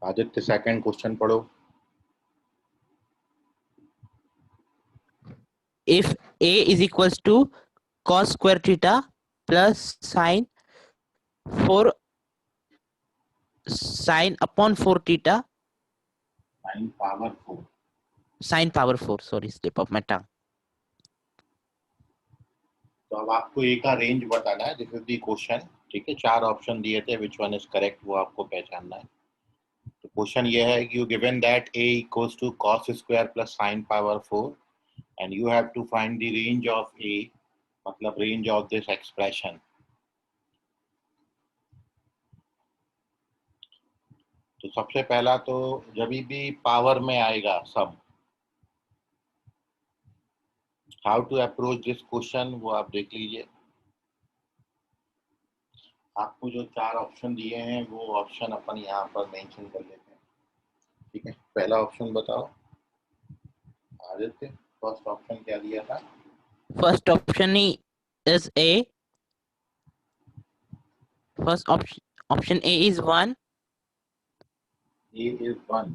Aditya second question पढ़ो। If A is equals to cos square theta plus sine upon 4 theta sine power 4 sorry slip of my tongue. तो अब आपको ए का range बताना है। This is the question. ठीक है, 4 ऑप्शन दिए थे, विच वन इज करेक्ट वो आपको पहचानना है। तो क्वेश्चन ये है कि you given that a equals to cos square plus sin power 4 and you have to find the range of a, मतलब रेंज ऑफ दिस एक्सप्रेशन। तो सबसे पहला तो जब भी पावर में आएगा सब, how to approach this question वो आप देख लीजिए। आपको जो 4 ऑप्शन दिए हैं वो ऑप्शन अपन यहाँ पर मेंशन कर लेते हैं। ठीक है, पहला ऑप्शन बताओ आदित्य, फर्स्ट ऑप्शन क्या दिया था? First option is A. First option A is 1. A is 1.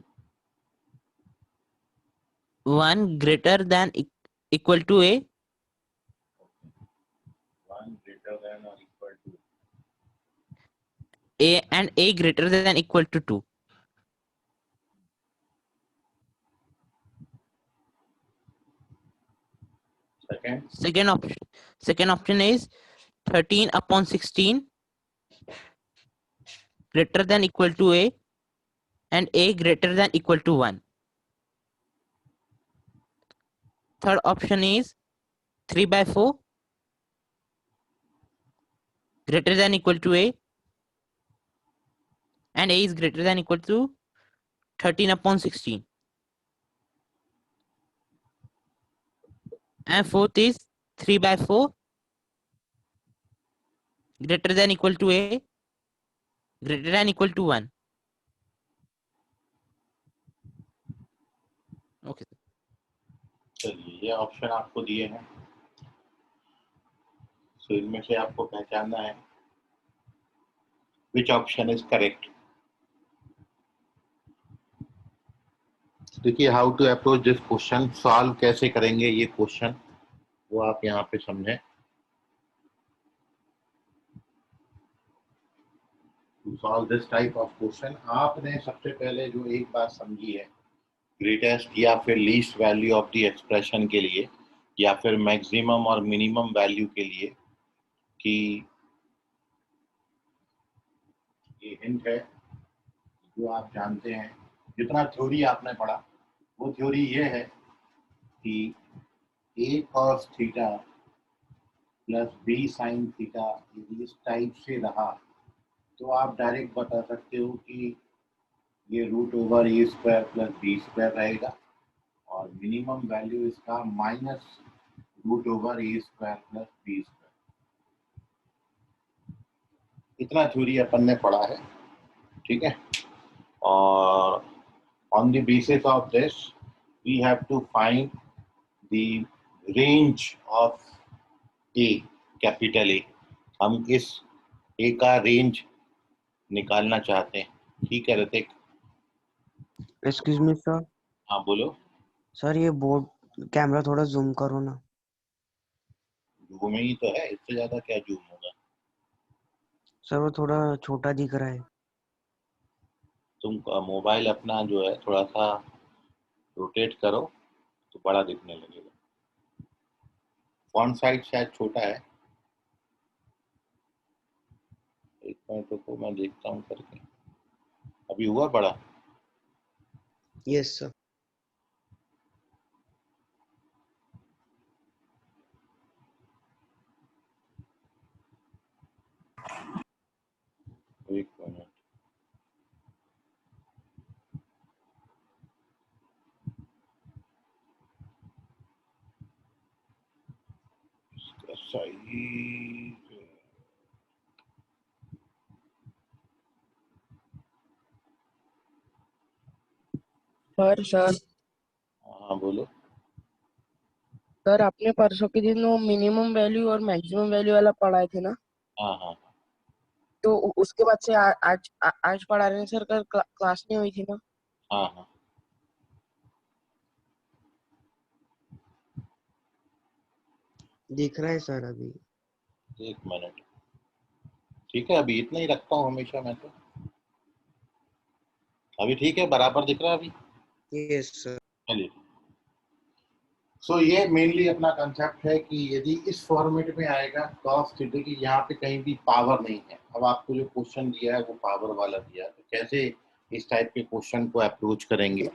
1 greater than equal to A. 1 greater than or equal to A and A greater than equal to 2. Second option is 13 upon 16 greater than equal to A and A greater than equal to 1. Third option is 3/4 greater than equal to A and A is greater than equal to 13 upon 16. And fourth is 3/4 greater than equal to A greater than equal to 1. Okay. चलिए ये option आपको दिए हैं, तो इनमें से आपको पहचानना है विच ऑप्शन इज करेक्ट। देखिए how to approach this question, solve कैसे करेंगे ये क्वेश्चन वो आप यहाँ पे समझें। To solve this type of question आपने सबसे पहले जो एक बात समझी है, ग्रेटेस्ट या फिर least value of the expression के लिए या फिर मैक्सिमम और मिनिमम वैल्यू के लिए, कि ये हिंट है जो आप जानते हैं, जितना थ्योरी आपने पढ़ा वो थ्योरी ये है कि a cos theta plus b sin theta इस टाइप से रहा तो आप डायरेक्ट बता सकते हो कि ये root over a square plus B square रहेगा और मिनिमम वैल्यू इसका minus root over a square plus B square. इतना थ्योरी अपन ने पढ़ा है। ठीक है, और on the basis of this we have to find the range of a, capital A. हम इस a का रेंज निकालना चाहते हैं। ठीक है ऋतिक? Excuse me sir. हाँ बोलो। सर ये बोर्ड कैमरा थोड़ा जूम करो ना। जूम ही तो है, इससे ज्यादा क्या जूम होगा? सर वो थोड़ा छोटा दिख रहा है। तुम मोबाइल अपना जो है थोड़ा सा रोटेट करो तो बड़ा दिखने लगेगा। फॉन्ट साइज शायद छोटा है। एक मिनट रुको, मैं देखता हूँ करके। अभी हुआ बड़ा? Yes sir. एक मिनट। सही सर हाँ बोलो। सर आपने परसों के दिन वो मिनिमम वैल्यू और मैक्सिमम वैल्यू वाला पढ़ाए थे ना? हाँ हाँ तो उसके बाद से आज पढ़ा रहे हैं सर, कल क्लास नहीं हुई थी ना। हाँ हाँ, दिख रहा है सर अभी। एक मिनट। ठीक है, अभी इतना ही रखता हूँ हमेशा मैं तो। अभी ठीक है, बराबर दिख रहा है अभी। Yes sir. चलिए, सो ये मेनली अपना कंसेप्ट है कि यदि इस फॉर्मेट में आएगा कॉस थीटा की, यहाँ पे कहीं भी पावर नहीं है। अब आपको जो क्वेश्चन दिया है वो पावर वाला दिया है, तो कैसे इस टाइप के क्वेश्चन को अप्रोच करेंगे।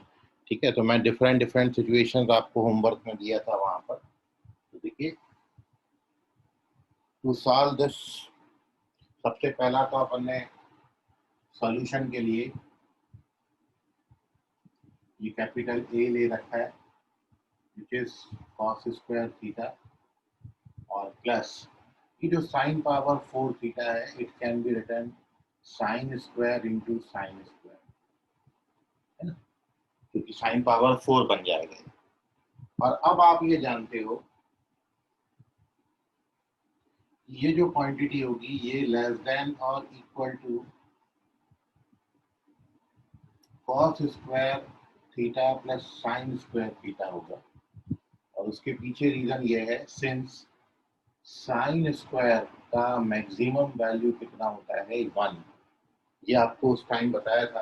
ठीक है, तो मैं डिफरेंट डिफरेंट सिचुएशंस आपको होमवर्क में दिया था वहां पर। तो देखिए, टू सॉल्व दिस, सबसे पहला तो अपन ने सॉल्यूशन के लिए ये कैपिटल ए ले रखा है, which is cos square theta, और प्लस की जो साइन पावर 4 थीटा है, it can be written sine square into sine square, है ना, क्योंकि साइन पावर 4 बन जाएगा। और अब आप ये जानते हो ये जो क्वांटिटी होगी ये लेस देन और equal to cos square theta plus sine square theta होगा। और उसके पीछे रीजन ये है, सिंस साइन स्क्वायर का मैक्सिमम वैल्यू कितना होता है 1। ये आपको उस टाइम बताया था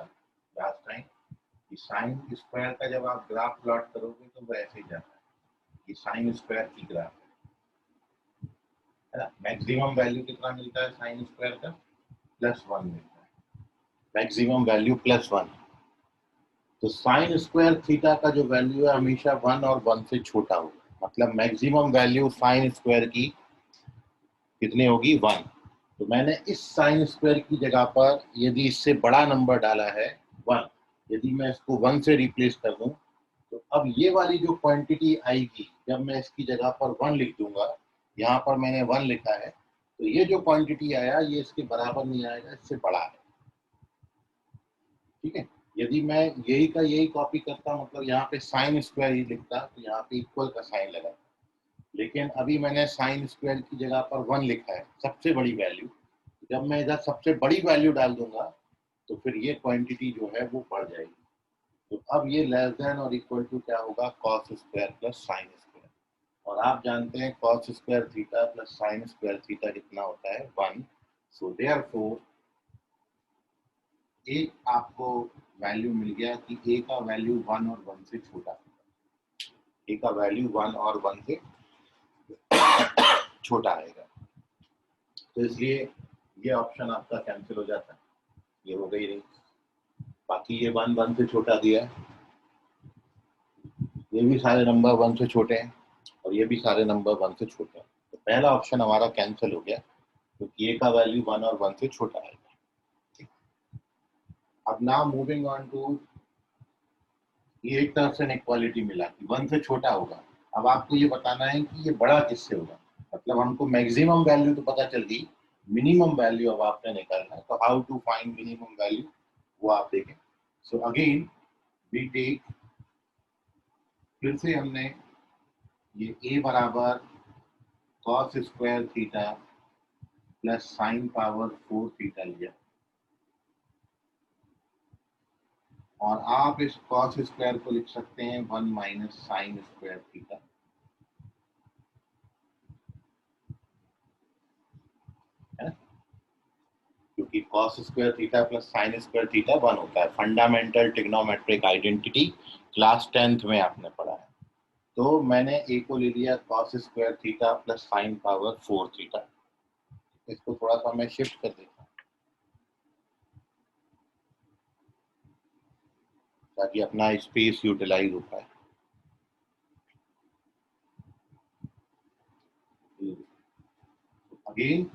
लास्ट टाइम कि साइन स्क्वायर का जब आप ग्राफ प्लॉट करोगे तो वो ऐसे ही जाता है कि साइन स्क्वायर की ग्राफ है ना। मैक्सिमम वैल्यू कितना मिलता है साइन स्क्वायर का, +1 मिलता है, मैक्सिमम वैल्यू +1। तो साइन स्क्वायर थीटा का जो वैल्यू है हमेशा 1 और 1 से छोटा होगा, मतलब मैक्सिमम वैल्यू साइन स्क्वायर की कितनी होगी 1। तो मैंने इस साइन स्क्वायर की जगह पर यदि इससे बड़ा नंबर डाला है 1, यदि मैं इसको 1 से रिप्लेस कर दूं, तो अब ये वाली जो क्वांटिटी आएगी जब मैं इसकी जगह पर 1 लिख दूंगा, यहाँ पर मैंने 1 लिखा है, तो ये जो क्वांटिटी आया ये इसके बराबर नहीं आएगा, इससे बड़ा है। ठीक है, यदि मैं यही का यही कॉपी करता, मतलब यहाँ पे साइन स्क्वायर ही लिखता, तो यहाँ पे इक्वल का साइन लगा। लेकिन अभी मैंने साइन स्क्वायर की जगह पर 1 लिखा है, सबसे बड़ी वैल्यू। जब मैं इधर सबसे बड़ी वैल्यू डाल दूंगा तो फिर ये क्वांटिटी जो है वो बढ़ जाएगी। तो अब ये लेस देन और इक्वल टू क्या होगा, cos square plus sine square. और आप जानते हैं cos square theta plus sine square theta कितना होता है 1। सो देयरफॉर एक आपको वैल्यू मिल गया कि ए का वैल्यू 1 और 1 से छोटा होगा, ए का वैल्यू 1 और 1 से छोटा आएगा। तो इसलिए ये ऑप्शन आपका कैंसिल हो जाता है, ये हो गई नहीं। बाकी ये 1 1 से छोटा दिया है, ये भी सारे नंबर 1 से छोटे हैं और ये भी सारे नंबर 1 से छोटे हैं। तो पहला ऑप्शन हमारा कैंसिल हो गया क्योंकि ए का वैल्यू 1 और 1 से छोटा आएगा। ठीक, अब नाउ मूविंग ऑन टू, ये एक तरफ से इक्वालिटी मिला कि 1 से छोटा होगा। अब आपको ये बताना है कि ये बड़ा किससे होगा, मतलब हमको मैक्सिमम वैल्यू तो पता चल गई, मिनिमम वैल्यू अब आपने निकालना है। तो how to find minimum value वो आप देखें। सो अगेन वी टेक, फिर से हमने ये a बराबर cos square theta plus sign power 4 theta लिया, और आप इस कॉस स्क्वायर को लिख सकते हैं 1 माइनस साइन स्क्वायर थीटा, है ना, क्योंकि cos square theta plus sine square theta 1 होता है। Fundamental trigonometric identity class 10th में आपने पढ़ा है। तो मैंने ए को ले लिया cos square theta plus sign power 4 theta. इसको थोड़ा सा मैं शिफ्ट कर देता हूँ ताकि अपना स्पेस यूटिलाइज हो पाए। Again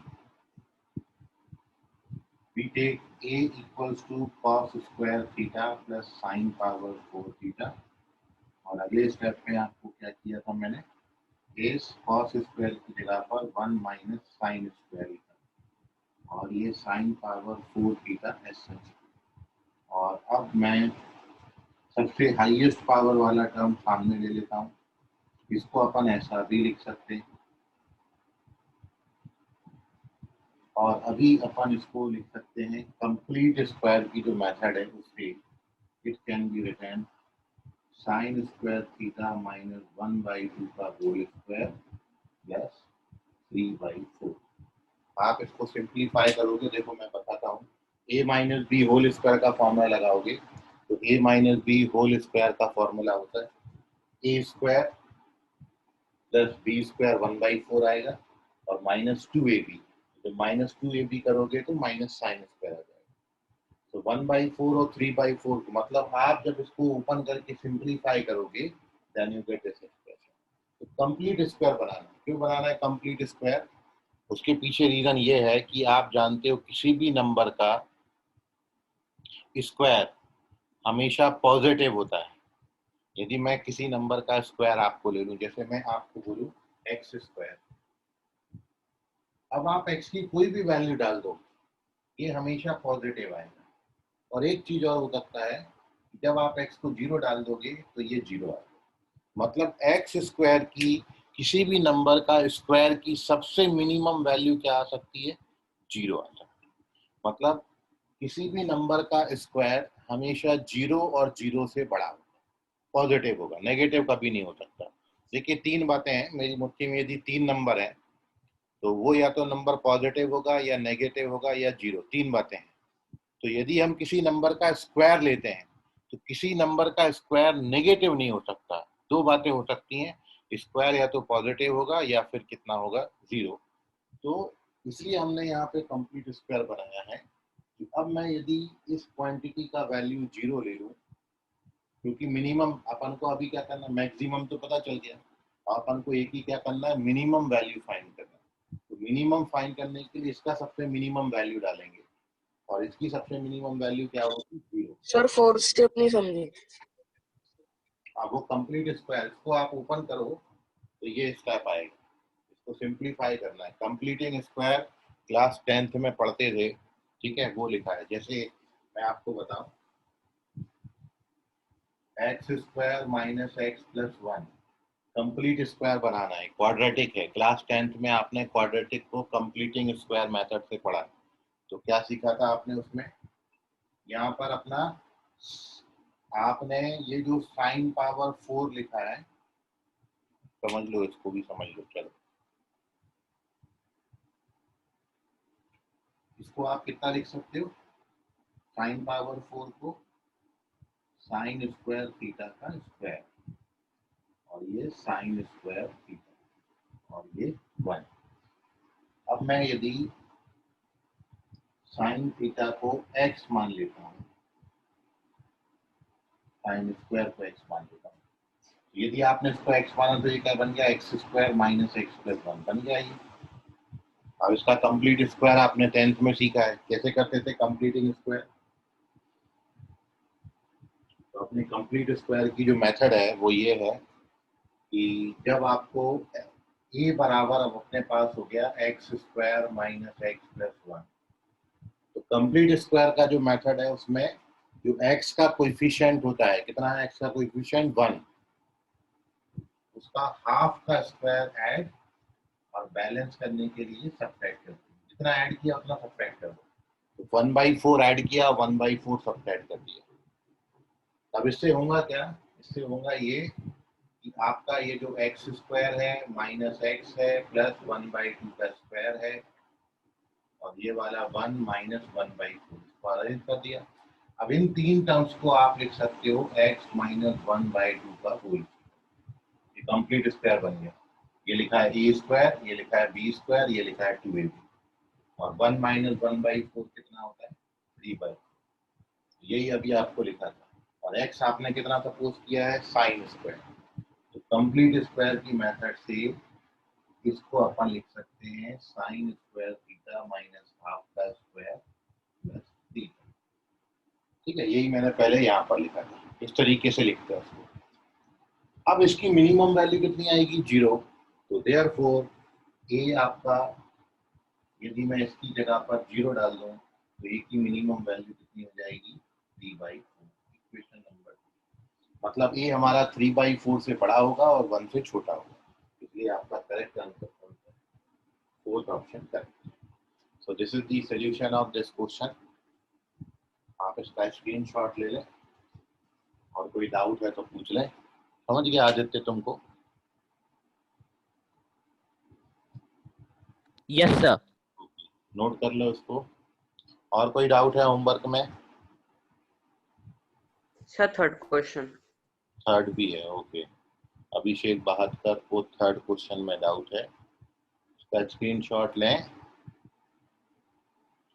we take a equals to cos square theta plus sin power 4 theta, और अगले स्टेप में आपको क्या किया था मैंने, इस cos स्क्वायर की जगह पर 1 माइनस साइन स्क्वायर लिखा, और ये साइन पावर 4 थीटा ऐसा। और अब मैं सबसे हाईएस्ट पावर वाला टर्म सामने ले लेता हूँ, इसको अपन ऐसा भी लिख सकते हैं, और अभी अपन इसको लिख सकते हैं कंप्लीट स्क्वायर की जो मेथड है उससे it can be written sine square theta minus 1/2 का होल स्क्वायर प्लस 3/4। आप इसको सिंप्लीफाई करोगे, देखो मैं बताता हूँ, a minus B whole square का फॉर्मूला लगाओगे तो a minus B whole square का फॉर्मूला होता है a square plus B square 1/4 आएगा और -2ab, तो -2ab करोगे तो माइनस साइन स्क्वायर आ जाएगा। तो 1/4 और 3/4 मतलब आप जब इसको ओपन करके सिंप्लीफाई करोगे then you get this expression. तो कंप्लीट स्क्वायर बनाना, क्यों बनाना है कंप्लीट स्क्वायर? उसके पीछे रीजन ये है कि आप जानते हो किसी भी नंबर का स्क्वायर हमेशा पॉजिटिव होता है। यदि मैं किसी नंबर का स्क्वायर आपको ले लूं, जैसे मैं आपको बोलूं एक्स स्क्वायर, अब आप एक्स की कोई भी वैल्यू डाल दो ये हमेशा पॉजिटिव आएगा। और एक चीज और हो सकता है, जब आप एक्स को 0 डाल दोगे तो ये 0 आएगा। मतलब एक्स स्क्वायर की किसी भी नंबर का स्क्वायर की सबसे मिनिमम वैल्यू क्या आ सकती है? 0 आ सकती है। मतलब किसी भी नंबर का स्क्वायर हमेशा 0 और 0 से बड़ा होगा, पॉजिटिव होगा, नेगेटिव कभी नहीं हो सकता। देखिए 3 बातें हैं मेरी मुट्ठी में, यदि 3 नंबर हैं तो वो या तो नंबर पॉजिटिव होगा या नेगेटिव होगा या 0, 3 बातें हैं। तो यदि हम किसी नंबर का स्क्वायर लेते हैं तो किसी नंबर का स्क्वायर नेगेटिव नहीं हो सकता। 2 बातें हो सकती हैं, स्क्वायर या तो पॉजिटिव होगा या फिर कितना होगा? 0। तो इसलिए हमने यहाँ पे कंप्लीट स्क्वायर बनाया है कि अब मैं यदि इस क्वांटिटी का वैल्यू 0 ले लूँ, क्योंकि मिनिमम अपन को अभी क्या करना है, मैक्सिमम तो पता चल गया, अपन को एक ही क्या करना है, मिनिमम वैल्यू फाइंड करना है। तो मिनिमम फाइंड करने के लिए इसका सबसे मिनिमम वैल्यू डालेंगे और इसकी सबसे मिनिमम वैल्यू क्या होगी? 0। सर 4th स्टेप नहीं समझे। अब वो कंप्लीट स्क्वायर, इसको आप ओपन करो तो ये स्टेप आएगा, इसको सिंप्लीफाई करना है। कंप्लीटिंग स्क्वायर क्लास 10th में पढ़ते थे, ठीक है, वो लिखा है। जैसे मैं आपको बताऊं, x square minus x plus 1 complete square बनाना है, क्वाड्रेटिक है। क्लास 10th में आपने क्वाड्रेटिक को कंप्लीटिंग स्क्वायर मेथड से पढ़ा। तो क्या सीखा था आपने उसमें? यहाँ पर अपना आपने ये जो साइन पावर 4 लिखा है, समझ लो, इसको भी समझ लो। चलो इसको आप कितना लिख सकते हो? साइन पावर 4 को साइन स्क्वायर थीटा का स्क्वायर, और ये साइन स्क्वायर थीटा, और ये 1। अब मैं यदि साइन थीटा को x मान लेता हूँ, साइन स्क्वायर को x मान लेता हूँ, यदि आपने इसको x माना तो ये क्या बन गया? X square minus x plus 1 बन गया ये। अब इसका कंप्लीट स्क्वायर आपने 10th में सीखा है, कैसे करते थे कंप्लीटिंग स्क्वायर? तो अपनी कंप्लीट स्क्वायर की जो मेथड है वो ये है कि जब आपको a बराबर, अब अपने पास हो गया x square minus x plus 1, तो कंप्लीट स्क्वायर का जो मेथड है उसमें जो x का कोएफिशिएंट होता है, कितना है x का कोएफिशिएंट? 1, उसका हाफ का स्क्वायर ऐड और बैलेंस करने के लिए सब्ट्रैक्ट कर दिया। जितना ऐड किया उतना सब्ट्रैक्ट कर दो। तो 1/4 ऐड किया, 1/4 सब्ट्रैक्ट कर दिया। अब इससे होगा क्या? इससे होगा ये कि आपका ये जो एक्स स्क्वायर है माइनस एक्स है प्लस 1/2 का स्क्वायर है, और ये वाला 1 माइनस 1/4 इसको अरेंज कर दिया। अब इन 3 टर्म्स को आप लिख सकते हो x माइनस 1/2 का होल, ये कंप्लीट स्क्वायर बन गया। ये लिखा है a स्क्वायर, ये लिखा है b स्क्वायर, ये लिखा है 2ab, और 1 माइनस 1/4 कितना होता है? 3/4। यही अभी आपको लिखा था, और x आपने कितना सपोज किया है? Sine square. तो कंप्लीट स्क्वायर की मेथड से इसको अपन लिख सकते हैं sign square theta minus half का स्क्वायर प्लस थीटा। ठीक है, यही मैंने पहले यहाँ पर लिखा था, इस तरीके से लिखते हैं उसको। अब इसकी मिनिमम वैल्यू कितनी आएगी? 0। तो देयरफॉर a आपका, यदि मैं इसकी जगह पर 0 डाल दूं तो a की मिनिमम वैल्यू कितनी हो जाएगी? 3/4। इक्वेशन नंबर 2, मतलब a हमारा 3/4 से बड़ा होगा और 1 से छोटा होगा, इसलिए आपका करेक्ट आंसर कौन सा है? 4th option correct. So this is the solution of this question. आप इसका स्क्रीनशॉट ले लें और कोई डाउट है तो पूछ लें। समझ गए आदित्य तुमको? Yes, sir. नोट कर लो इसको। और कोई डाउट है होमवर्क में? Sir third question. थर्ड भी है, ओके। अभिषेक बहादुर को थर्ड क्वेश्चन में डाउट है, इसका स्क्रीनशॉट लें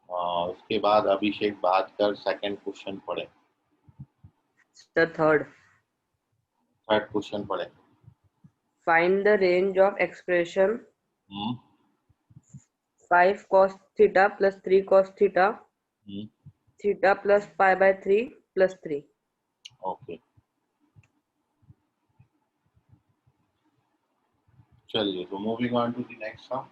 और उसके बाद अभिषेक बहादुर सेकंड क्वेश्चन पढ़े। सर थर्ड क्वेश्चन पढ़े। Find the range of expression 5 cos theta plus 3 cos theta theta plus pi by 3 plus 3. Okay, चलिए तो moving on to the next sum.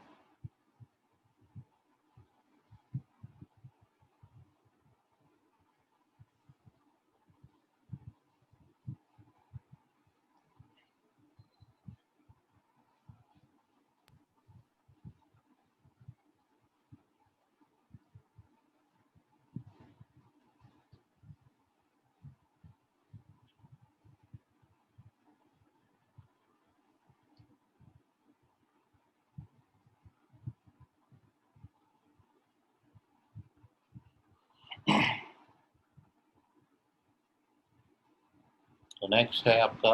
तो नेक्स्ट है आपका,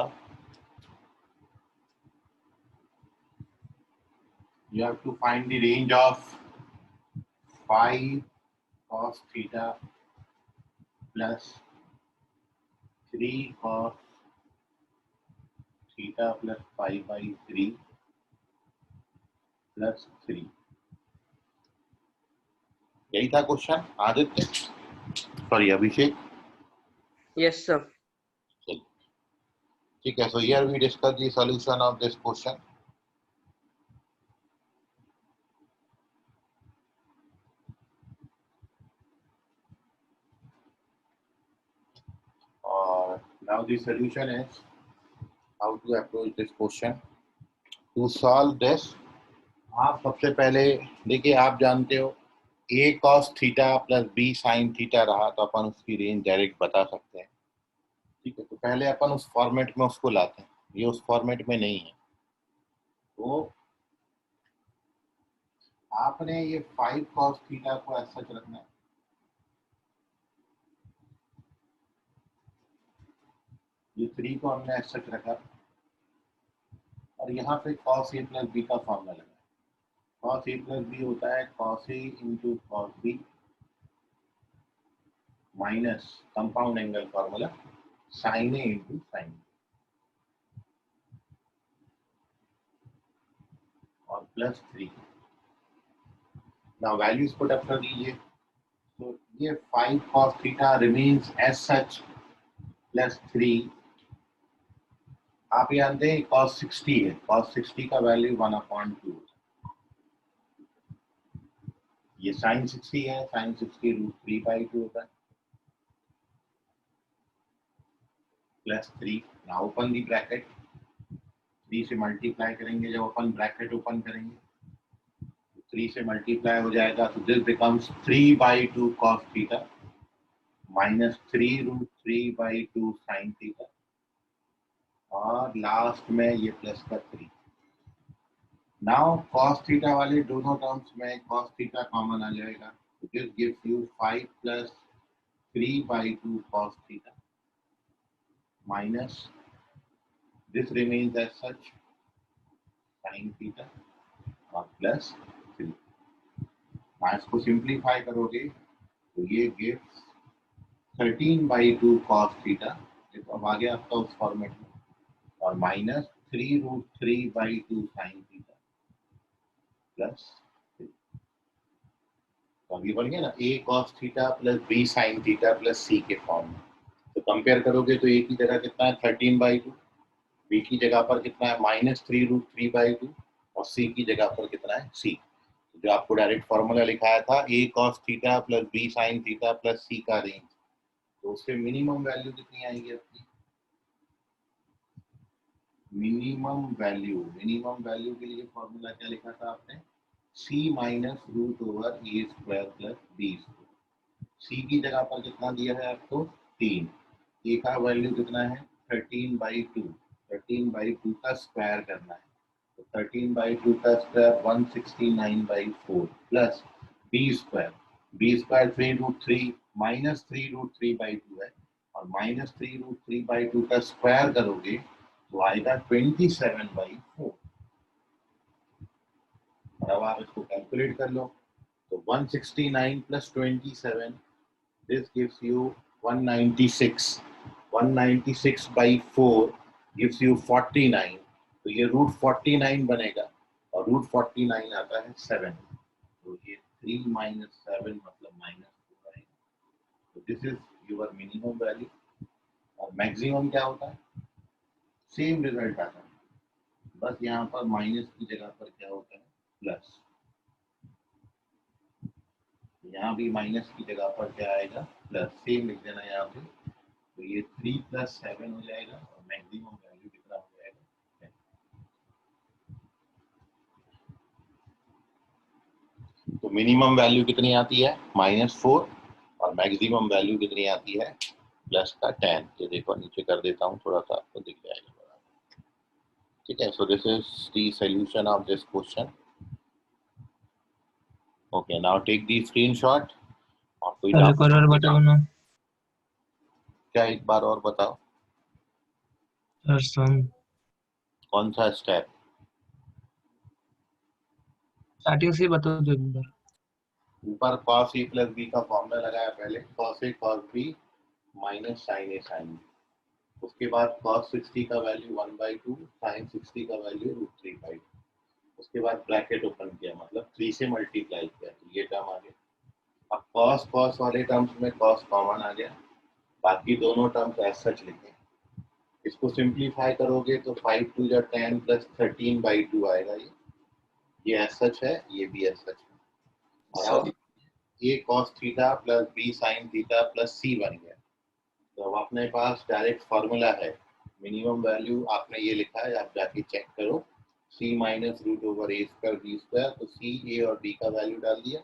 you have to find the range of 5 cos theta plus 3 cos theta plus pi by 3 plus 3। यही था question Aditya, sorry अभिषेक? Yes sir. ठीक है, so here we discuss the solution of this question. Now the solution is how to approach this question. To solve this, आप सबसे पहले देखिए, आप जानते हो a cos theta plus b sin theta रहा तो अपन उसकी रेंज डायरेक्ट बता सकते हैं। ठीक है, तो पहले अपन उस फॉर्मेट में उसको लाते हैं, ये उस फॉर्मेट में नहीं है। तो आपने ये 5 cos थीटा को ऐसा रखना है, ये 3 को हमने ऐसा रखा और यहाँ पे cos a प्लस b का फॉर्मूला लगा। cos a प्लस b होता है cos a into cos b minus compound angle formula sin a into sin b और plus 3। Now values put up कर दीजिए। तो ये 5 cos theta remains as such plus 3। आप जानते हैं cos 60 है, cos 60 का वैल्यू 1/2 होता है। ये sin 60 है, sin 60 √3/2 होता है प्लस 3। नाउ ओपन दी ब्रैकेट, 3 से मल्टीप्लाई करेंगे, जब अपन ब्रैकेट ओपन करेंगे 3 से मल्टीप्लाई हो जाएगा, तो this becomes 3/2 cos theta minus 3√3/2 sin theta और लास्ट में ये प्लस का 3। नाउ cos थीटा वाले दोनों टर्म्स में cos थीटा कॉमन आ जाएगा, तो this gives you 5 plus 3/2 cos theta minus this remains as such sin theta और प्लस 3। इसको सिंप्लीफाई करोगे तो ये गिव्स 13/2 cos थीटा, अब आ गया आपका उस फॉर्मेट में, और माइनस 3√3/2 sin थीटा प्लस 3। तो अभी बढ़ गया ना, a cos theta plus b sin theta plus c के फॉर्म में। तो कंपेयर करोगे तो a की जगह कितना है 13/2, b की जगह पर कितना है माइनस 3√3/2 और c की जगह पर कितना है c। जो आपको डायरेक्ट फॉर्मूला लिखाया था a cos theta plus b sin theta plus c का रेंज, तो उससे मिनिमम वैल्यू कितनी आएगी आपकी? मिनिमम वैल्यू के लिए फॉर्मूला क्या लिखा था आपने? c minus root over a square plus B square. c की जगह पर कितना दिया है आपको 3, a का वैल्यू कितना है 13/2, 13/2 का स्क्वायर करना है तो 13/2 का square 169/4 plus B square, B square 3√3 minus 3√3/2 है और माइनस 3√3/2 का स्क्वायर करोगे तो आएगा 27/4। और अब आप इसको कैलकुलेट कर लो तो 169 plus 27 this gives you 196, 196/4 gives you 49, तो ये √49 बनेगा और √49 आता है 7, तो ये 3 माइनस 7 मतलब -4 आएगा। तो this is your minimum value. और मैक्सिमम क्या होता है, सेम रिजल्ट आता है, बस यहाँ पर माइनस की जगह पर क्या होता है प्लस, यहाँ भी माइनस की जगह पर क्या आएगा प्लस, सेम लिख देना यहाँ पे। तो ये 3 + 7 हो जाएगा और मैक्सिमम वैल्यू कितना हो जाएगा 10। तो मिनिमम वैल्यू कितनी आती है -4 और मैक्सिमम वैल्यू कितनी आती है +10। ये देखो नीचे कर देता हूँ थोड़ा सा, आपको दिख जाएगा। ठीक है, so this is the solution of this question. Okay, now take the screenshot. और कोई सर डाउट एक और बताओ ना क्या, एक बार और बताओ सर सम कौन सा स्टेप? स्टार्टिंग से ही बता दो एक बार। ऊपर cos a + b का फॉर्मूला लगाया पहले, cos a cos b minus sin a sin b। उसके बाद cos 60 का वैल्यू 1/2, sin 60 का वैल्यू √3/2। उसके बाद ब्रैकेट ओपन किया, मतलब 3 से मल्टीप्लाई किया तो ये टर्म आ गया। अब cos वाले टर्म्स में cos कॉमन आ गया, बाकी दोनों टर्म्स एज सच लिखे। इसको सिंप्लीफाई करोगे तो 5 × 2 = 10 + 13/2 आएगा। ये एज सच है, ये भी एज सच है। और अब a cos theta + b sin theta + c बन गया। तो अब अपने पास डायरेक्ट फार्मूला है, मिनिमम वैल्यू आपने ये लिखा है, आप जाके चेक करो, c minus root over a square b square. तो c, a और b का वैल्यू डाल दिया।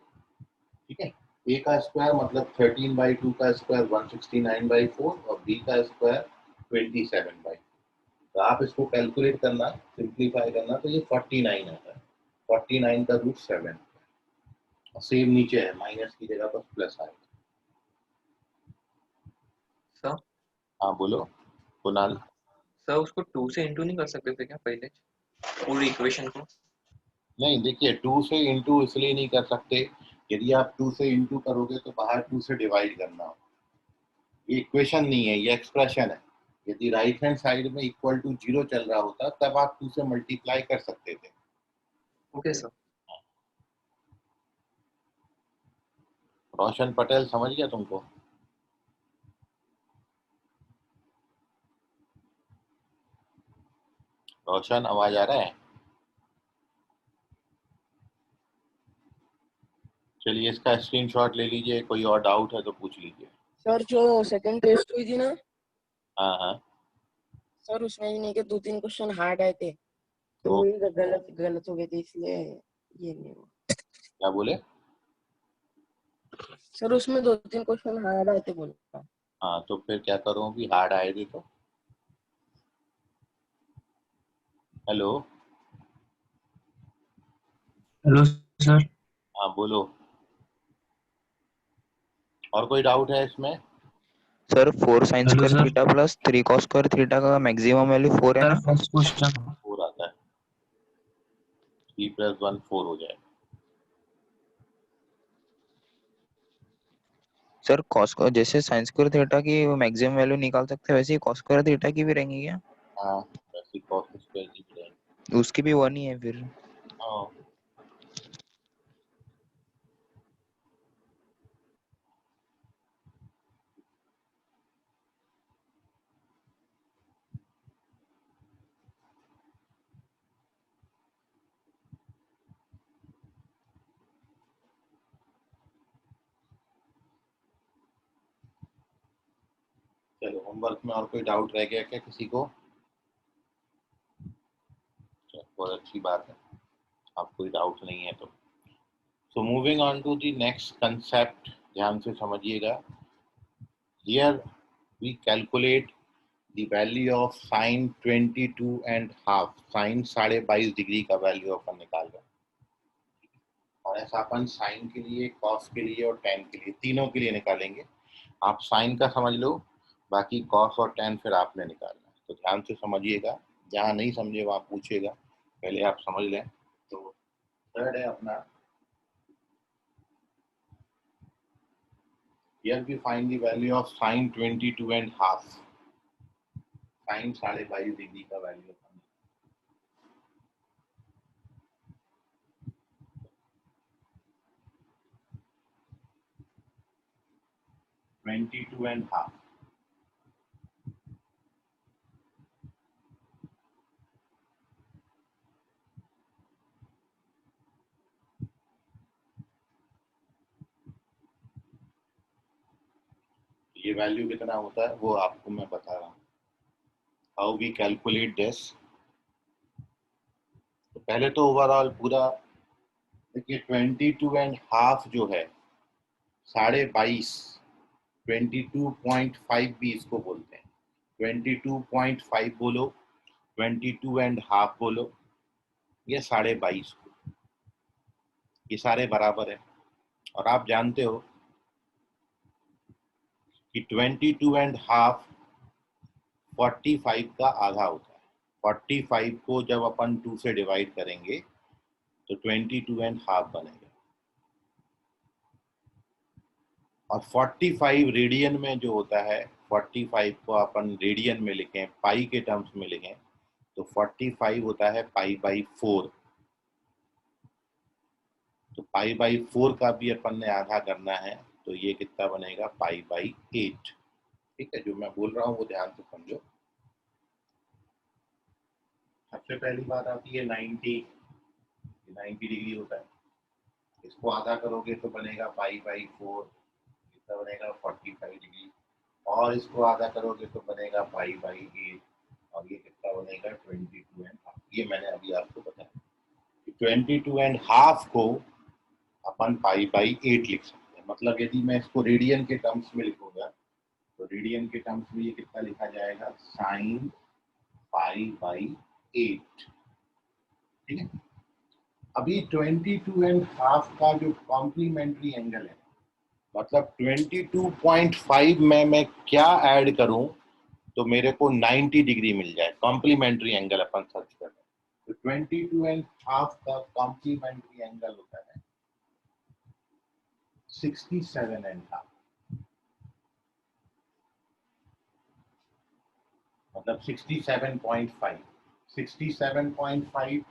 ठीक है, a का स्क्वायर मतलब 13/2 का स्क्वायर 169/4 और b का स्क्वायर 27/4। तो आप इसको कैलकुलेट करना, सिंप्लीफाई करना तो ये 49 आता है, 49 का √7। सेम नीचे है, माइनस की जगह पर प्लस आएगा। सर हाँ बोलो कुणाल। सर उसको 2 से इंटू नहीं कर सकते थे क्या पहले पूरी इक्वेशन को? नहीं, देखिए 2 से इंटू इसलिए नहीं कर सकते, यदि आप 2 से इंटू करोगे तो बाहर 2 से डिवाइड करना हो। ये इक्वेशन नहीं है, ये एक्सप्रेशन है। यदि राइट हैंड साइड में = 0 चल रहा होता तब आप 2 से मल्टीप्लाई कर सकते थे। Okay sir. रोशन पटेल समझ गया तुमको? रोशन आवाज आ रहा है? चलिए इसका स्क्रीनशॉट ले लीजिए, कोई और डाउट है तो पूछ लीजिए। सर जो सेकंड टेस्ट हुई थी ना हाँ हाँ, सर, उसमें ही नहीं के 2-3 क्वेश्चन हार्ड आए थे, तो तो वही गलत गलत हो गए थे, इसलिए ये नहीं हुआ। क्या बोले? सर उसमें 2-3 क्वेश्चन हार्ड आए थे बोला। हाँ तो फिर क्या करूँ, भी हार्ड आए थे तो? Hello, hello sir. हाँ बोलो, और कोई डाउट है इसमें? Sir 4 sin hello square sir. theta plus 3 cos square theta का मैक्सिमम वैल्यू 4 है सर ना? फर्स्ट क्वेश्चन 4 आता है, 3 + 1 4 हो जाएगा। सर cos जैसे sin square theta की मैक्सिमम वैल्यू निकाल सकते हैं वैसे ही cos square theta की भी रहेंगी क्या? हाँ, वैसे cos स्क्वायर की भी रहेगी। उसकी भी 1 ही है फिर। हाँ, चलो होमवर्क में और कोई डाउट रह गया क्या किसी को? चलो, बहुत अच्छी बात है, आप कोई डाउट नहीं है तो So moving on to the next concept, ध्यान से समझिएगा. Here we calculate the value of sin 22.5. sin 22.5 degree का वैल्यू अपन निकाल रहे हैं. और ऐसा अपन साइन के लिए, कॉस के लिए और टेन के लिए, तीनों के लिए निकालेंगे. आप साइन का समझ लो, बाकी कॉस और टेन फिर आपने निकालना है. तो ध्यान से समझिएगा, जहाँ नहीं समझे वहाँ पूछिएगा, पहले आप समझ लें. तो थर्ड है अपना, here we find the value of sin 22.5. sin 22.5 degree का वैल्यू अपन 22.5. ये वैल्यू कितना होता है वो आपको मैं बता रहा हूँ. How we calculate this. तो पहले तो ओवरऑल पूरा देखिए, 22.5 जो है 22.5, 22.5 भी इसको बोलते हैं. 22.5 बोलो, 22.5 बोलो, ये 22.5 को, ये सारे बराबर है. और आप जानते हो कि 22.5 45 का आधा होता है. 45 को जब अपन 2 से डिवाइड करेंगे तो 22.5 बनेगा. और 45 रेडियन में जो होता है, 45 को अपन रेडियन में लिखें, पाई के टर्म्स में लिखें, तो 45 होता है π/4. तो π/4 का भी अपन ने आधा करना है, तो ये कितना बनेगा, π/8. ठीक है, जो मैं बोल रहा हूँ वो ध्यान से समझो. सबसे पहली बात आती है 90 डिग्री होता है. इसको आधा करोगे तो बनेगा π/4, कितना बनेगा 45 डिग्री. और इसको आधा करोगे तो बनेगा π/8, और ये कितना बनेगा 22.5. ये मैंने अभी आपको बताया. 22.5 को अपन π/8 लिख सकते हैं. मतलब यदि मैं इसको रेडियन के टर्म्स में लिखूंगा तो रेडियन के टर्म्स में ये कितना लिखा जाएगा, sin π/8. ठीक है. अभी 22.5 का जो कॉम्प्लीमेंट्री एंगल है, मतलब 22.5 में मैं क्या ऐड करूं तो मेरे को 90 डिग्री मिल जाए. कॉम्प्लीमेंट्री एंगल अपन सर्च कर रहे हैं. तो 22.5 का कॉम्प्लीमेंट्री एंगल होता है 67.5. मतलब 67.5. 67.5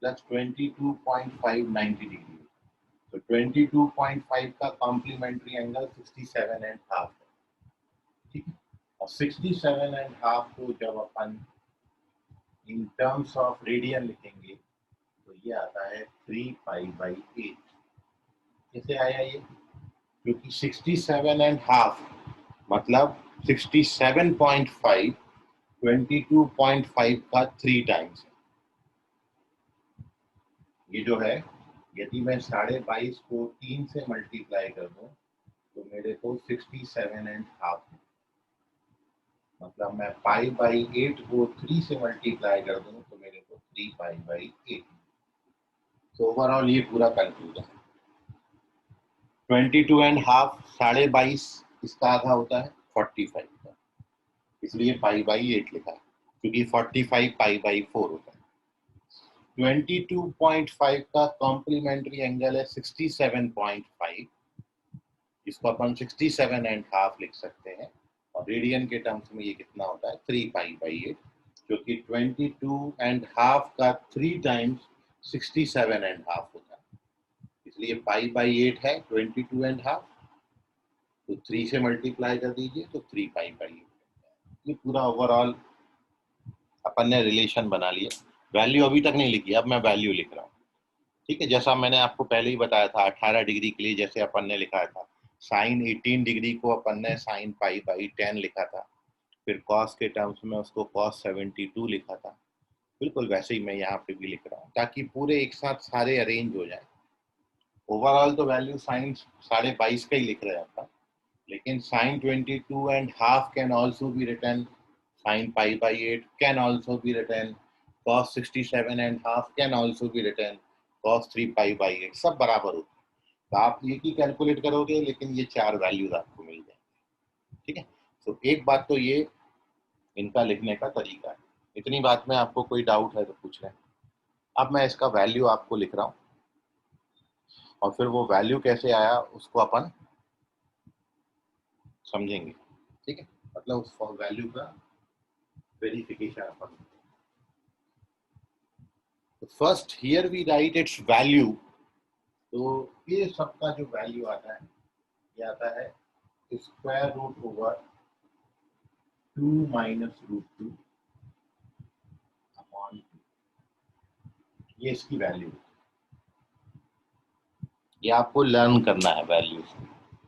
प्लस 22.5 90 डिग्री. तो 22.5 का कॉम्प्लीमेंट्री एंगल 67.5 है. ठीक है. और 67.5 को जब अपन इन टर्म्स ऑफ रेडियन लिखेंगे तो ये आता है 3π/8. कैसे आया ये? क्योंकि 67.5 मतलब 67.5 22.5 का 3 टाइम्स है. ये जो है, यदि मैं 22.5 को 3 से मल्टीप्लाई कर दूं तो मेरे को 67.5. मतलब मैं π/8 को 3 से मल्टीप्लाई कर दूं तो मेरे को 3π/8. तो ओवरऑल ये पूरा कंफ्यूजन है. 22.5 22.5 इसका आधा होता है 45 का, इसलिए π/8 लिखा है, क्योंकि 45 π/4 होता है. 22.5 का कॉम्प्लीमेंट्री एंगल है 67.5, जिसको अपन 67.5 लिख सकते हैं. और रेडियन के टर्म्स में ये कितना होता है 3π/8, क्योंकि 22.5 का 3 टाइम्स 67.5 होता है. इसलिए π/8 है 22.5, तो 3 से मल्टीप्लाई कर दीजिए तो 3π/8. ये पूरा ओवरऑल अपन ने रिलेशन बना लिया. वैल्यू अभी तक नहीं लिखी, अब मैं वैल्यू लिख रहा हूँ. ठीक है. जैसा मैंने आपको पहले ही बताया था, 18 डिग्री के लिए जैसे अपन ने लिखा था, साइन 18 डिग्री को अपन ने sin π/10 लिखा था. फिर कॉस के टर्म्स में उसको cos 72 लिखा था. बिल्कुल वैसे ही मैं यहाँ पे भी लिख रहा हूँ, ताकि पूरे एक साथ सारे अरेंज हो जाए. ओवरऑल तो वैल्यू साइन 22.5 का ही लिख रहे हैं आपका, लेकिन sine 22.5 can also be written, sine pi by 8 can also be written, cos 67.5 can also be written, cos 3 pi by 8, सब बराबर होते हैं। तो आप एक ही कैलकुलेट करोगे लेकिन ये 4 वैल्यूज आपको मिल जाएंगे। ठीक है, तो एक बात तो ये इनका लिखने का तरीका है। इतनी बात में आपको कोई डाउट है तो पूछ लें। अब मैं इसका वैल्यू आपको लिख रहा हूँ और फिर वो वैल्यू कैसे आया उसको अपन समझेंगे। ठीक है, मतलब उस वैल्यू का वेरिफिकेशन अपन। First here we write its value. तो ये सबका जो वैल्यू आता है ये आता है square root over 2 minus root 2 upon 2, ये इसकी वैल्यू है। ये आपको लर्न करना है वैल्यू,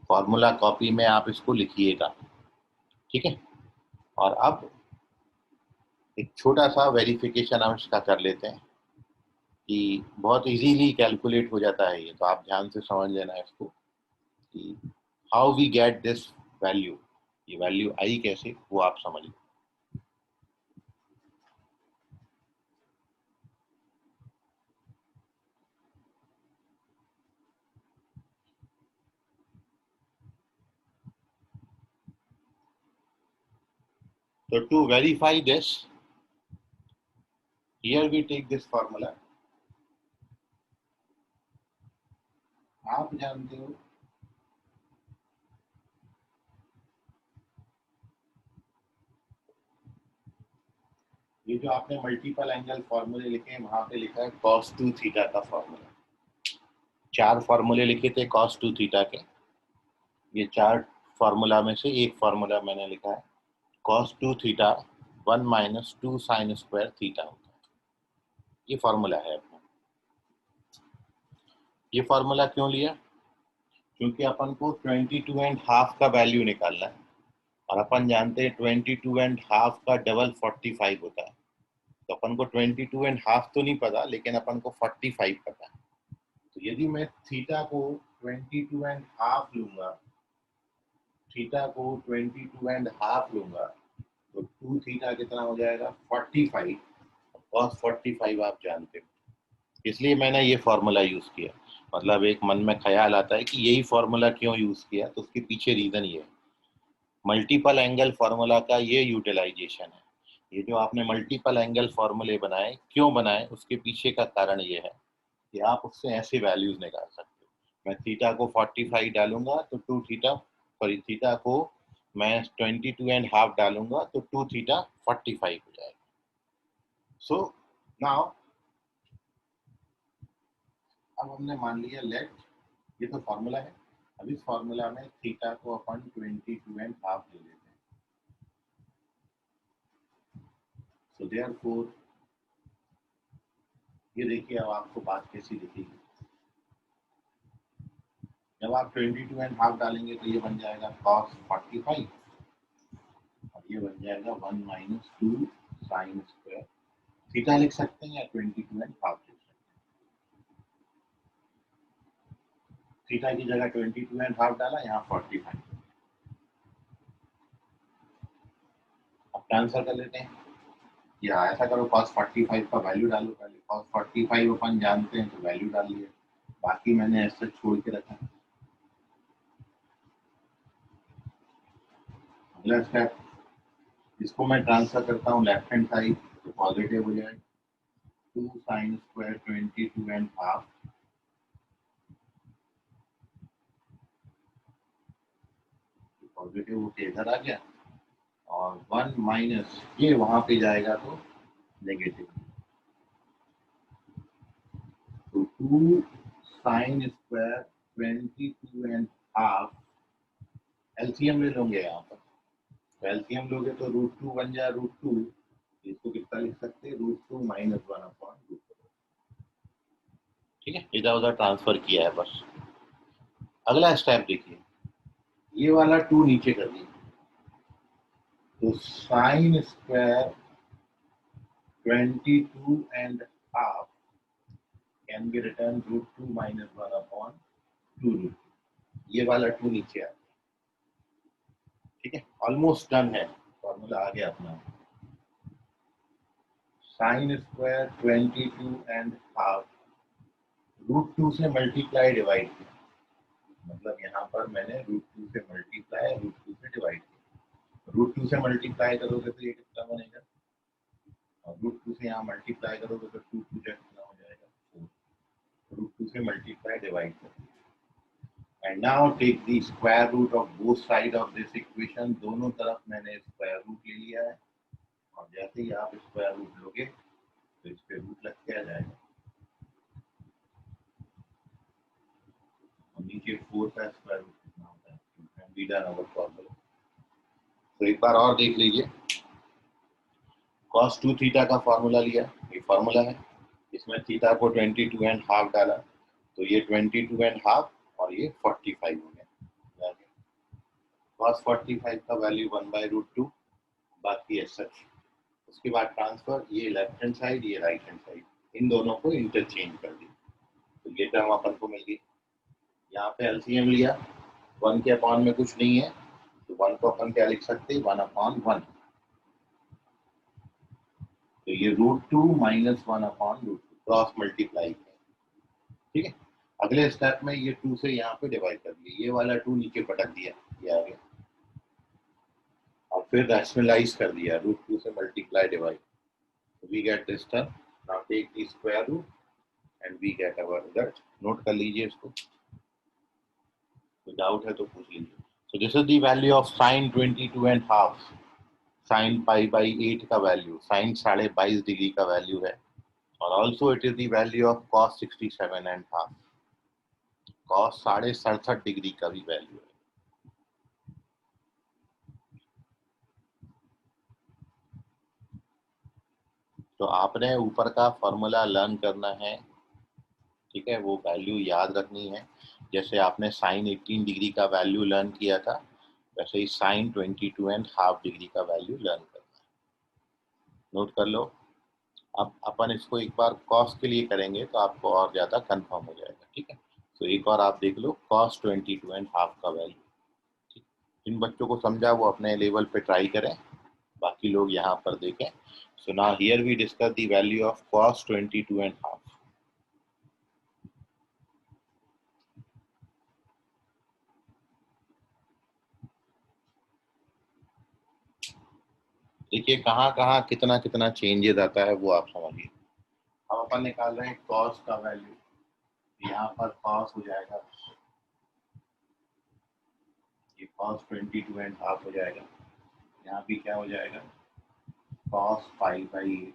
फॉर्मूला कॉपी में आप इसको लिखिएगा। ठीक है, और अब एक छोटा सा वेरिफिकेशन हम इसका कर लेते हैं कि बहुत इजीली कैलकुलेट हो जाता है ये, तो आप ध्यान से समझ लेना इसको कि how we get this value, ये वैल्यू आई कैसे, वो आप समझ लो। So to verify this, here we take this formula. आप जानते हो ये जो आपने मल्टीपल एंगल फॉर्मूले लिखे हैं वहां पे लिखा है cos 2 थीटा का फॉर्मूला। 4 फॉर्मूले लिखे थे cos 2 थीटा के, ये 4 फॉर्मूला में से एक फॉर्मूला मैंने लिखा है cos 2 theta 1 minus 2 sign square theta होता है। ये फॉर्मूला है अपना। ये फॉर्मूला क्यों लिया? क्योंकि अपन को 22.5 का वैल्यू निकालना है और अपन जानते हैं 22.5 का डबल 45 होता है। तो अपन को 22.5 तो नहीं पता, लेकिन अपन को 45 पता है। तो यदि मैं थीटा को 22.5 लूंगा, थीटा को 22.5 लूंगा तो 2 थीटा कितना हो जाएगा 45, cos 45 आप जानते हो, इसलिए मैंने ये फॉर्मूला यूज किया। मतलब एक मन में ख्याल आता है कि यही फॉर्मूला क्यों यूज किया, तो उसके पीछे रीजन ये है, मल्टीपल एंगल फॉर्मूला का ये यूटिलाइजेशन है। ये जो आपने मल्टीपल एंगल फॉर्मूले बनाए, क्यों बनाए, उसके पीछे का कारण ये है कि आप उससे ऐसे वैल्यूज निकाल सकते हो। मैं थीटा को 45 डालूंगा तो 2 थीटा, सॉरी थीटा को मैं 22.5 डालूंगा तो 2 थीटा 45 हो जाएगा। सो नाउ अब हमने मान लिया लेट, ये तो फॉर्मूला है। अब इस फॉर्मूला में थीटा को अपन 22.5 ले लेते हैं। सो देयरफॉर ये देखिए अब आपको बात कैसी दिखेगी। जब आप 22.5 डालेंगे तो ये बन जाएगा cos 45 और ये बन जाएगा 1 माइनस 2 साइन स्क्वायर थीटा लिख सकते हैं या 22.5 लिख सकते हैं। थीटा की जगह 22.5 डाला, यहाँ 45। अब ट्रांसफर कर लेते हैं या ऐसा करो cos 45 का वैल्यू डालो पहले। cos 45 अपन जानते हैं तो वैल्यू डाल लिया, बाकी मैंने ऐसे छोड़ के रखा। अगला स्टेप, इसको मैं ट्रांसफर करता हूँ लेफ्ट हैंड साइड तो पॉजिटिव हो जाएगा 2 साइन स्क्वायर 22.5 पॉजिटिव होके इधर आ गया और 1 माइनस ये वहां पे जाएगा तो नेगेटिव, तो 2 साइन स्क्वायर 22.5 एलसीएम ले लोगे यहाँ पर। तो एलसीएम लोगे तो √2 बन जाए √2, इसको कितना लिख सकते हैं √2 माइनस 1/√2। ठीक है, इधर उधर ट्रांसफर किया है बस। अगला स्टेप देखिए, ये वाला 2 नीचे कर दिए तो sine square 22.5 can be return √2 minus 1/√2। 2 ये वाला 2 नीचे आ गया। ठीक है, ऑलमोस्ट डन है, फॉर्मूला आ गया अपना। साइन स्क्वायर 22.5 √2 से मल्टीप्लाई डिवाइड किया, मतलब यहाँ पर मैंने √2 से मल्टीप्लाई √2 से डिवाइड किया। √2 से मल्टीप्लाई करोगे तो ये कितना बनेगा, और √2 से यहाँ मल्टीप्लाई करोगे तो 2 2 कितना हो जाएगा 4। √2 से मल्टीप्लाई डिवाइड करोगे। And now take the square root of both sides of this equation। दोनों तरफ मैंने स्क्वायर रूट ले लिया है, और जैसे ही आप स्क्वायर रूट लोगे तो इस पे रूट लग के आ जाएगा, और नीचे 4 का स्क्वायर रूट कितना होता है, and be done our formula। तो एक बार और देख लीजिए, cos 2 थीटा का फॉर्मूला लिया, ये फॉर्मूला है, इसमें थीटा को 22.5 डाला तो ये 22.5 और ये 45 हो गया। cos 45 का वैल्यू 1/√2, बाकी है सच। उसके बाद ट्रांसफर, ये लेफ्ट हैंड साइड ये राइट हैंड साइड, इन दोनों को इंटरचेंज कर दी तो ये टर्म अपन को मिल गई। यहाँ पे एलसीएम लिया, 1 के अपॉन में कुछ नहीं है तो 1 को अपन क्या लिख सकते हैं, 1/1। तो ये √2 - 1/√2 क्रॉस मल्टीप्लाई है। ठीक है, अगले स्टेप में ये 2 से यहाँ पे डिवाइड कर दिया, ये वाला 2 नीचे पटक दिया, ये आ गया, और फिर रैशनलाइज कर दिया, √2 से multiply divide, we get this term. Now take the square root and we get our result. Note कर लीजिए इसको, कोई डाउट है तो पूछ लीजिए। So this is the value of sine 22.5, sine π/8 का वैल्यू, साइन 22.5 डिग्री का वैल्यू है, और also it is the value of cos 67.5, cos 67.5 degree का भी वैल्यू है। तो आपने ऊपर का फॉर्मूला लर्न करना है, ठीक है, वो वैल्यू याद रखनी है। जैसे आपने साइन 18 डिग्री का वैल्यू लर्न किया था, वैसे ही साइन 22.5 डिग्री का वैल्यू लर्न करना है। नोट कर लो। अब अपन इसको एक बार कॉस के लिए करेंगे तो आपको और ज़्यादा कंफर्म हो जाएगा। ठीक है, तो एक और आप देख लो cos 22.5 का वैल्यू। जिन बच्चों को समझा वो अपने लेवल पे ट्राई करें, बाकी लोग यहाँ पर देखें। So now here we discuss the value of cos 22.5। देखिए कहाँ कहाँ कितना कितना चेंजेस आता है वो आप समझिए। अब अपन निकाल रहे हैं cos का वैल्यू, यहाँ पर cos हो जाएगा, ये cos 22.5 हो जाएगा, यहाँ भी क्या हो जाएगा cos π/8।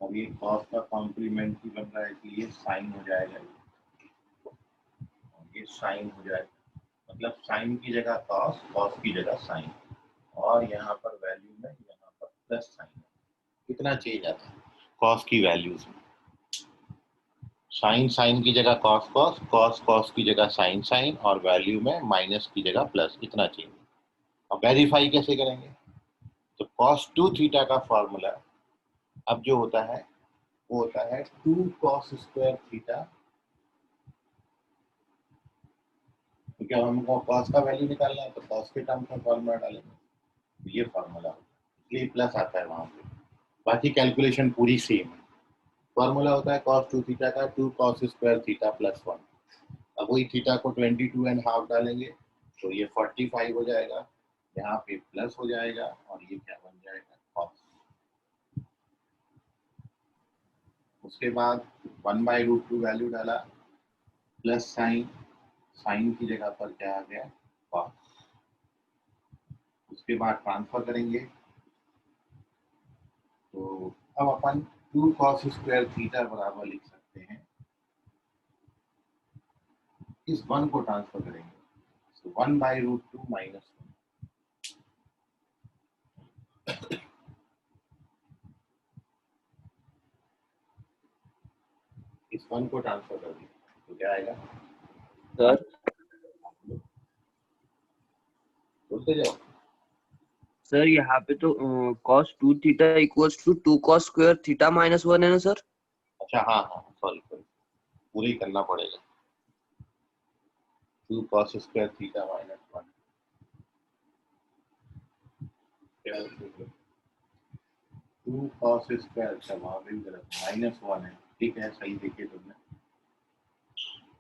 अब ये cos का कॉम्प्लीमेंट ही बन रहा है कि ये साइन हो जाएगा, और ये साइन हो जाएगा, मतलब साइन की जगह cos, cos की जगह साइन, और यहाँ पर वैल्यू में यहाँ पर प्लस साइन। कितना चेंज आता है cos की वैल्यूज में, साइन साइन की जगह cos cos, cos cos की जगह साइन साइन, और वैल्यू में माइनस की जगह प्लस, इतना चेंज। अब वेरीफाई कैसे करेंगे, तो cos 2 थीटा का फॉर्मूला अब जो होता है वो होता है 2 cos स्क्वायर थीटा। तो क्या हमको cos का वैल्यू निकालना है तो cos के टर्म में फॉर्मूला डालेंगे, तो ये फॉर्मूला इसलिए प्लस आता है वहां पे, बाकी कैलकुलेशन पूरी सेम है। फॉर्मूला होता है cos 2 थीटा का 2 cos स्क्वायर थीटा प्लस 1। अब वही थीटा को 22.5 डालेंगे तो ये 45 हो जाएगा, यहाँ पे प्लस हो जाएगा, और ये क्या बन जाएगा cos। उसके बाद 1/√2 वैल्यू डाला, प्लस साइन, साइन की जगह पर क्या आ गया cos। उसके बाद ट्रांसफर करेंगे तो अब अपन 2 cos स्क्वायर थीटा बराबर लिख सकते हैं, इस 1 को ट्रांसफर करेंगे तो 1/√2 - 1। इस 1 को ट्रांसफर कर दिया तो क्या आएगा सर बोलते जाओ। सर यहाँ पे तो cos 2 theta equals to 2 cos square theta -1 है ना सर? अच्छा हाँ हाँ सॉरी, पूरी करना पड़ेगा। 2 cos square theta minus 1 2 cos square, अच्छा वहाँ पे भी गलत, -1 है, ठीक है सही देखिए तुमने।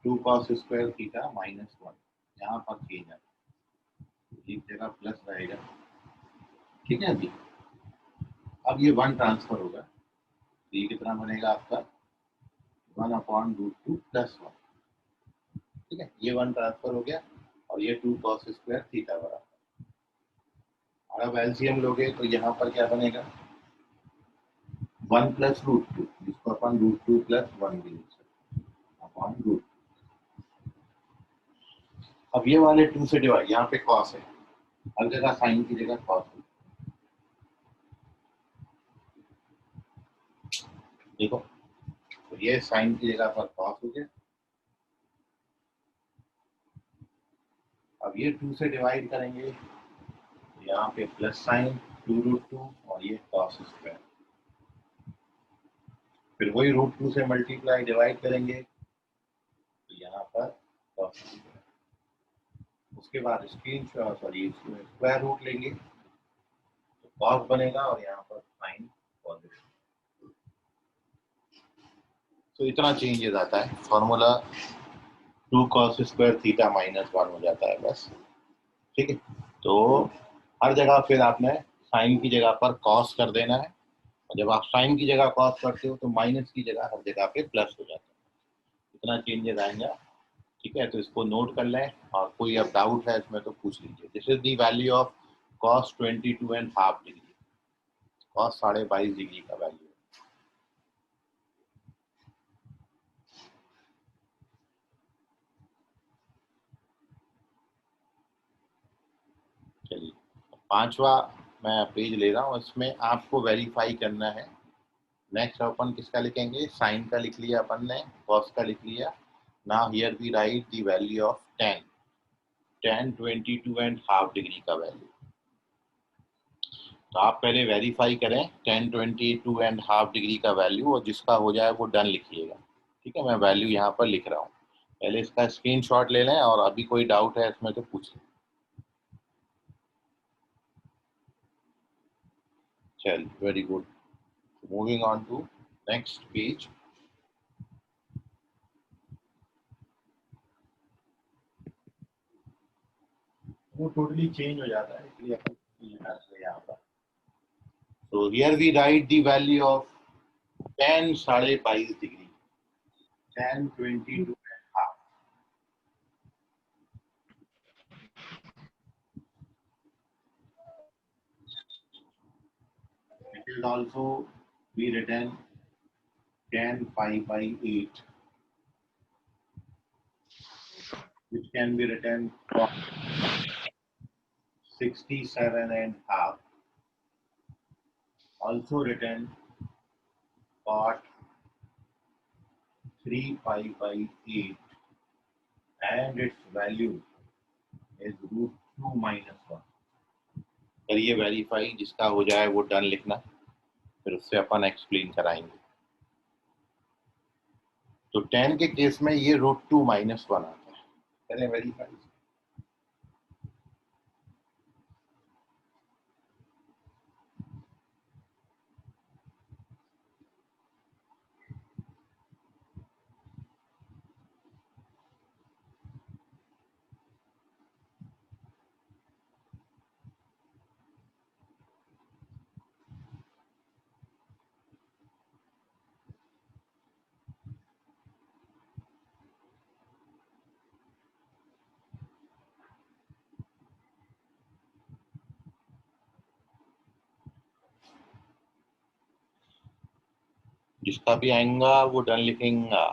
2 cos स्क्वायर थीटा -1 यहाँ पर चेंज है, एक जगह प्लस रहेगा, ठीक है अभी। अब ये 1 ट्रांसफर होगा, तो ये कितना बनेगा आपका 1/√2 + 1, ठीक है। ये 1 ट्रांसफर हो गया और ये 2 cos स्क्वायर थीटा बराबर। और अब एलसीएम लोगे तो यहाँ पर क्या बनेगा 1 + √2, जिसको अपन √2 + 1 भी लिख सकते हैं अपॉन √2। अब ये वाले 2 से डिवाइड, यहाँ पे cos है, हर जगह साइन की जगह cos है, देखो तो ये साइन की जगह पर cos हो गया। अब ये 2 से डिवाइड करेंगे, यहाँ पे प्लस साइन 2√2 और ये cos स्क्वायर, फिर वही √2 से मल्टीप्लाई डिवाइड करेंगे तो यहाँ पर cos स्क्वायर। उसके बाद स्क्वायर रूट लेंगे तो cos बनेगा और यहाँ पर साइन पॉजिटिव। तो इतना चेंजेस आता है, फॉर्मूला 2 cos स्क्वायर थीटा -1 हो जाता है बस, ठीक है। तो हर जगह फिर आपने साइन की जगह पर cos कर देना है, और जब आप साइन की जगह cos करते हो तो माइनस की जगह हर जगह पे प्लस हो जाता है। इतना चेंजेस आएंगे, ठीक है। तो इसको नोट कर लें, और कोई अब डाउट है इसमें तो पूछ लीजिए। This is the value of cos 22.5 degree, cos 22.5 degree का वैल्यू। चलिए पांचवा मैं पेज ले रहा हूँ, इसमें आपको वेरीफाई करना है। नेक्स्ट अपन किसका लिखेंगे, साइन का लिख लिया अपन ने, cos का लिख लिया। Now here we write the value of tan 22.5 degree का वैल्यू। तो आप पहले वेरीफाई करें tan 22.5 डिग्री का वैल्यू, और जिसका हो जाए वो डन लिखिएगा, ठीक है। मैं वैल्यू यहाँ पर लिख रहा हूँ, पहले इसका स्क्रीनशॉट ले लें, और अभी कोई डाउट है इसमें तो पूछ लें। चलिए very good, moving on to next page. वो टोटली चेंज हो जाता है, इसलिए अपन यहाँ पर। So here we write the value of tan 22.5 degree, tan 22.5. It is also be written tan pi by 8, which can be written cos 67.5, also written cot 3 pi by 8, and its value is √2 - 1। करिए verify, जिसका हो जाए वो done लिखना, फिर उससे अपन explain कराएंगे। तो tan के केस में ये √2 - 1 आता है, करें वेरीफाई। जिसका भी आएगा वो डन लिखेंगे।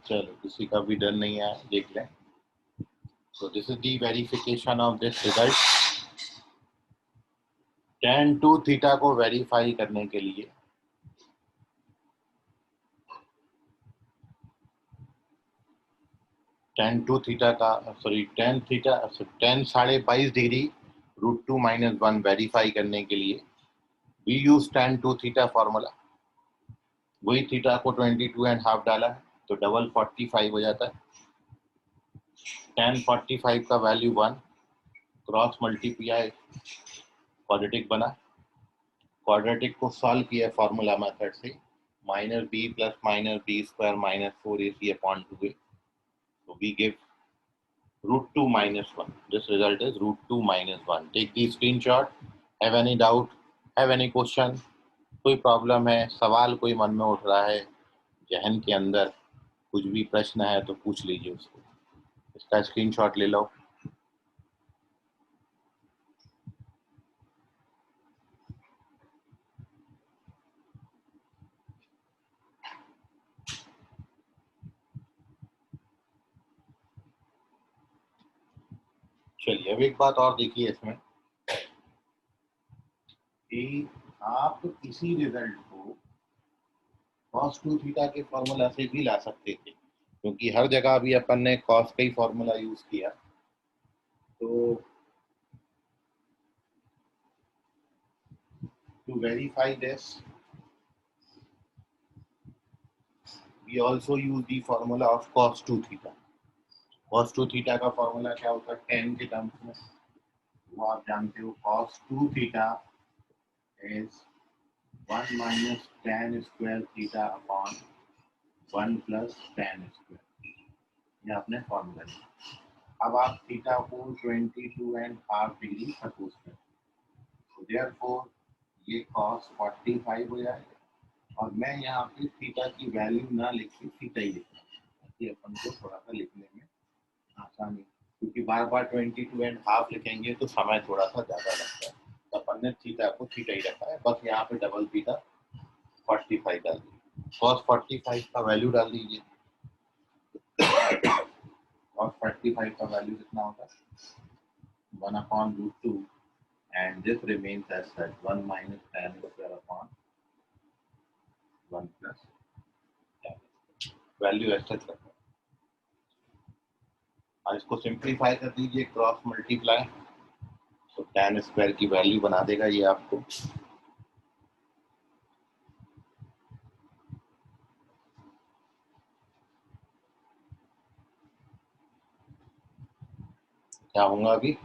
चलो किसी का भी डर नहीं आया, देख लें। So this is the verification of this result. tan 2 theta को वेरीफाई करने के लिए tan 2 थीटा का tan theta tan 22.5 degree √2 - 1 verify करने के लिए we use tan 2 theta formula. वही थीटा को 22.5 डाला है तो डबल 45 हो जाता है। tan 45 का वैल्यू 1, क्रॉस मल्टीप्लाई क्वाड्रेटिक बना। क्वाड्रेटिक को सॉल्व किया फॉर्मूला मेथड से, -b + -b² - 4ac/2a, so we give √2 - 1. This result is √2 - 1. Take the screenshot. Have any doubt? Have any question? कोई प्रॉब्लम है, सवाल कोई मन में उठ रहा है, जहन के अंदर कुछ भी प्रश्न है तो पूछ लीजिए उसको। इसका स्क्रीनशॉट ले लो। चलिए अब एक बात और देखिए इसमें कि आप इसी रिजल्ट को cos 2 थीटा के फॉर्मूला से भी ला सकते थे, क्योंकि हर जगह अभी अपन ने cos का ही फॉर्मूला यूज किया। तो to verify this we also use the formula of cos 2 theta. cos 2 theta का फॉर्मूला क्या होता है tan के टर्म्स में, वो आप जानते हो। cos 2 theta is 1 - tan square theta upon 1 + tan square। ये आपने फॉर्मूला लिया। अब आप थीटा को 22.5 डिग्री सपोज करें, तो देयरफॉर ये cos 45 हो जाएगा। और मैं यहाँ पे थीटा की वैल्यू ना लिख के थीटा ही लिखूँ ताकि अपन को थोड़ा सा लिखने में आसानी, क्योंकि बार बार 22.5 लिखेंगे तो समय थोड़ा सा ज़्यादा लगता है। तो अपन ने थीटा को थीटा ही रखा है, बस यहाँ पे डबल थीटा 45 डाल दीजिए। cos 45 का वैल्यू डाल दीजिए। cos 45 का वैल्यू कितना होगा 1/√2 and this remains as such 1 - tan square upon 1 + tan। Value ऐसा रखा है। और इसको सिंप्लीफाई कर दीजिए, क्रॉस मल्टीप्लाई, तो tan स्क्वायर की वैल्यू बना देगा ये आपको। क्या होगा अभी,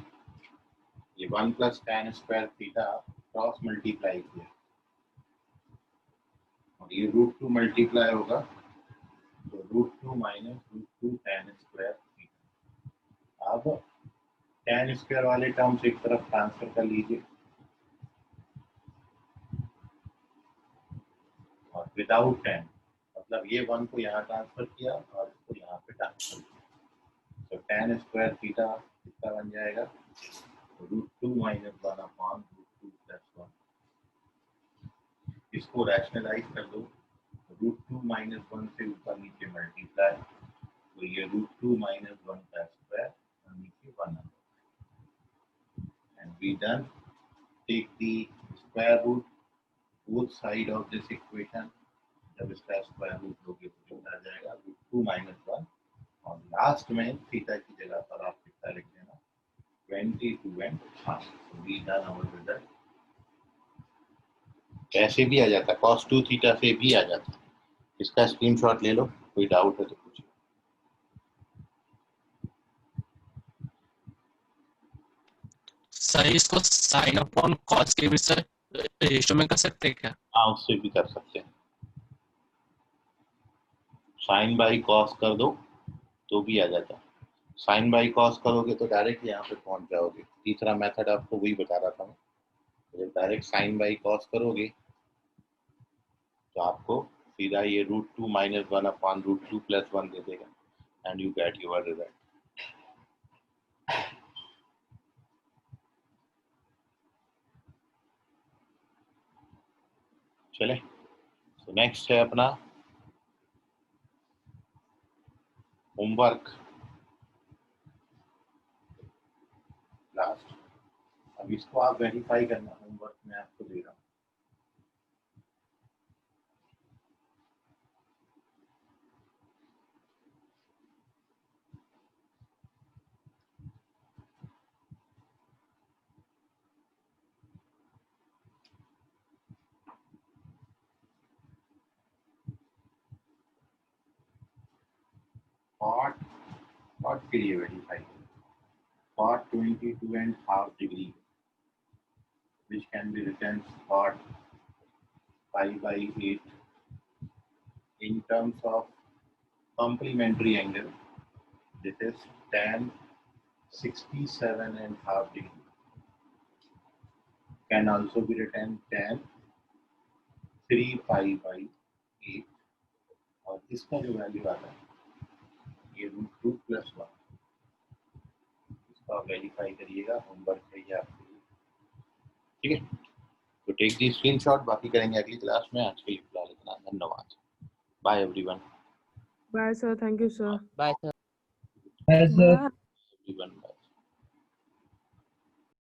ये 1 + tan square theta cross multiply किया और ये √2 मल्टीप्लाई होगा, तो √2 - √2 tan स्क्वायर थीटा। अब tan स्क्वायर वाले टर्म्स एक तरफ ट्रांसफर कर लीजिए और विदाउट tan, मतलब ये 1 को यहाँ ट्रांसफर किया और इसको यहाँ पे ट्रांसफर किया, तो tan स्क्वायर थीटा कितना बन जाएगा √2 - 1/√2 + 1। इसको रैशनलाइज कर दो, √2 - 1 से ऊपर नीचे मल्टीप्लाई, तो ये √2 - 1 का स्क्वायर और नीचे 1 and we done. Take the square root both side of this equation, जब इसका स्क्वायर रूट लोगे तो कितना आ जाएगा √2 - 1 और लास्ट में थीटा की जगह पर आप कितना लिख देना 22.5। We done our result. ऐसे भी आ जाता है, cos 2 थीटा से भी आ जाता है। इसका स्क्रीनशॉट ले लो, कोई डाउट है तो पूछिए। सर इसको साइन अपॉन कॉस के भी सर रेशियो में कर सकते हैं क्या? हाँ, उससे भी कर सकते हैं। साइन बाई कॉस कर दो तो भी आ जाता है। साइन बाई कॉस करोगे तो डायरेक्ट यहाँ पे पहुंच जाओगे। तीसरा मेथड आपको वही बता रहा था मैं, जब डायरेक्ट साइन बाई कॉस करोगे तो आपको सीधा ये √2 - 1/√2 + 1 दे देगा and you get your result. चले, तो नेक्स्ट है अपना होमवर्क लास्ट, अब इसको आप वेरीफाई करना, होमवर्क मैं आपको दे रहा हूँ। कॉट के लिए verify, cot 22.5 degree, which can be written cot pi by 8 in terms of complementary angle. This is tan 67.5 degree. Can also be written tan 3 pi by 8, और इसका जो वैल्यू आता है ये √2 + 1, इसको आप वेरीफाई करिएगा, होमवर्क है ये आपके लिए, ठीक है। तो टेक दी स्क्रीनशॉट, बाकी करेंगे अगली क्लास में। आज के लिए फिलहाल इतना, धन्यवाद, bye everyone. Bye, sir. Thank you, sir. Bye, sir. Bye. Everyone bye.